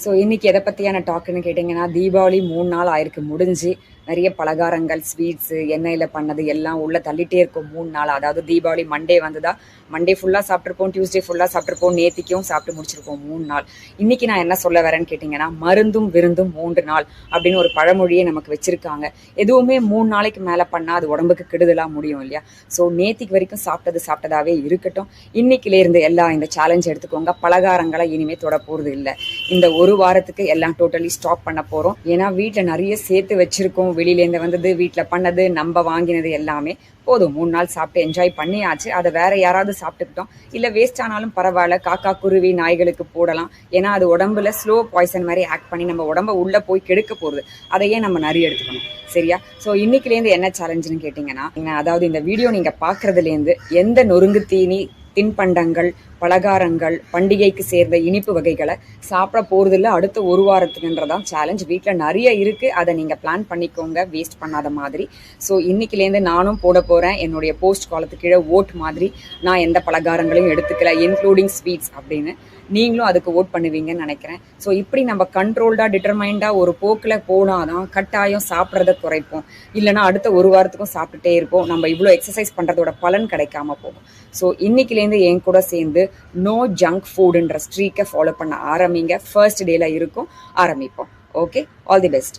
So இன்றைக்கி எதை பற்றியான டாக்குன்னு கேட்டிங்கன்னா, தீபாவளி 3 நாள் ஆயிருக்கு முடிஞ்சு. நிறைய பலகாரங்கள், ஸ்வீட்ஸு, எண்ணெயில் பண்ணது எல்லாம் உள்ளே தள்ளிகிட்டே இருக்கும் 3 நாள். அதாவது தீபாவளி மண்டே வந்ததா, மண்டே ஃபுல்லாக சாப்பிட்ருப்போம், டியூஸ்டே ஃபுல்லாக சாப்பிட்ருப்போம், நேத்திக்கும் சாப்பிட்டு முடிச்சிருப்போம் 3 நாள். இன்றைக்கி நான் என்ன சொல்ல வரேன்னு கேட்டிங்கன்னா, மருந்தும் விருந்தும் 3 நாள் அப்படின்னு ஒரு பழமொழியே நமக்கு வச்சுருக்காங்க. எதுவுமே 3 நாளைக்கு மேலே பண்ணால் அது உடம்புக்கு கெடுதலாக முடியும் இல்லையா? ஸோ நேத்திக்கு வரைக்கும் சாப்பிட்டதாகவே இருக்கட்டும். இன்றைக்கிலேருந்து எல்லாம் இந்த சேலஞ்ச் எடுத்துக்கோங்க. பலகாரங்களை இனிமேல் தொட போகிறது இல்லை. இந்த ஒரு வாரத்துக்கு எல்லாம் டோட்டலி ஸ்டாப் பண்ண போகிறோம். ஏன்னா வீட்டில் நிறைய சேர்த்து வச்சுருக்கோம். வெளியிலேருந்து வந்தது, வீட்டில் பண்ணது, நம்ம வாங்கினது எல்லாமே போதும். 3 நாள் சாப்பிட்டு என்ஜாய் பண்ணியாச்சு. அதை வேற யாராவது சாப்பிட்டுக்கிட்டோம், இல்லை வேஸ்ட் ஆனாலும் பரவாயில்ல, காக்கா குருவி நாய்களுக்கு போடலாம். ஏன்னா அது உடம்புல ஸ்லோ பாய்சன் மாதிரி ஆக்ட் பண்ணி நம்ம உடம்ப உள்ளே போய் கெடுக்க போகுது. அதையே நம்ம நிறைய எடுத்துக்கணும். சரியா? ஸோ இன்னைக்குலேருந்து என்ன சேலஞ்சுன்னு கேட்டிங்கன்னா, அதாவது இந்த வீடியோ நீங்கள் பார்க்குறதுலேருந்து எந்த நொறுங்கு தீனி, தின்பண்டங்கள், பலகாரங்கள், பண்டிகைக்கு சேர்ந்த இனிப்பு வகைகளை சாப்பிட போகிறதில்ல அடுத்த ஒரு வாரத்துக்குன்றதான் சேலஞ்ச். வீட்டில் நிறைய இருக்குது, அதை நீங்கள் பிளான் பண்ணிக்கோங்க, வேஸ்ட் பண்ணாத மாதிரி. ஸோ இன்றைக்கிலேருந்து நானும் போட போகிறேன் என்னுடைய போஸ்ட் காலத்துக்கு கீழே ஓட் மாதிரி. நான் எந்த பலகாரங்களையும் எடுத்துக்கல, இன்க்ளூடிங் ஸ்வீட்ஸ் அப்படின்னு. நீங்களும் அதுக்கு ஓட் பண்ணுவீங்கன்னு நினைக்கிறேன். ஸோ இப்படி நம்ம கண்ட்ரோல்டாக, டிட்டர்மைண்டாக ஒரு போக்கில் போனாதான் கட்டாயம் சாப்பிட்றத குறைப்போம். இல்லைனா அடுத்த ஒரு வாரத்துக்கும் சாப்பிட்டுட்டே இருப்போம். நம்ம இவ்வளோ எக்ஸசைஸ் பண்ணுறதோட பலன் கிடைக்காம போகும். ஸோ இன்னைக்கிலேருந்து என் கூட சேர்ந்து நோ ஜங்க் ஃபுட்ன்ற ஸ்ட்ரீக்கை ஃபாலோ பண்ண ஆரம்பிங்க. ஃபர்ஸ்ட் டேல இருக்கும், ஆரம்பிப்போம். Okay, all the best.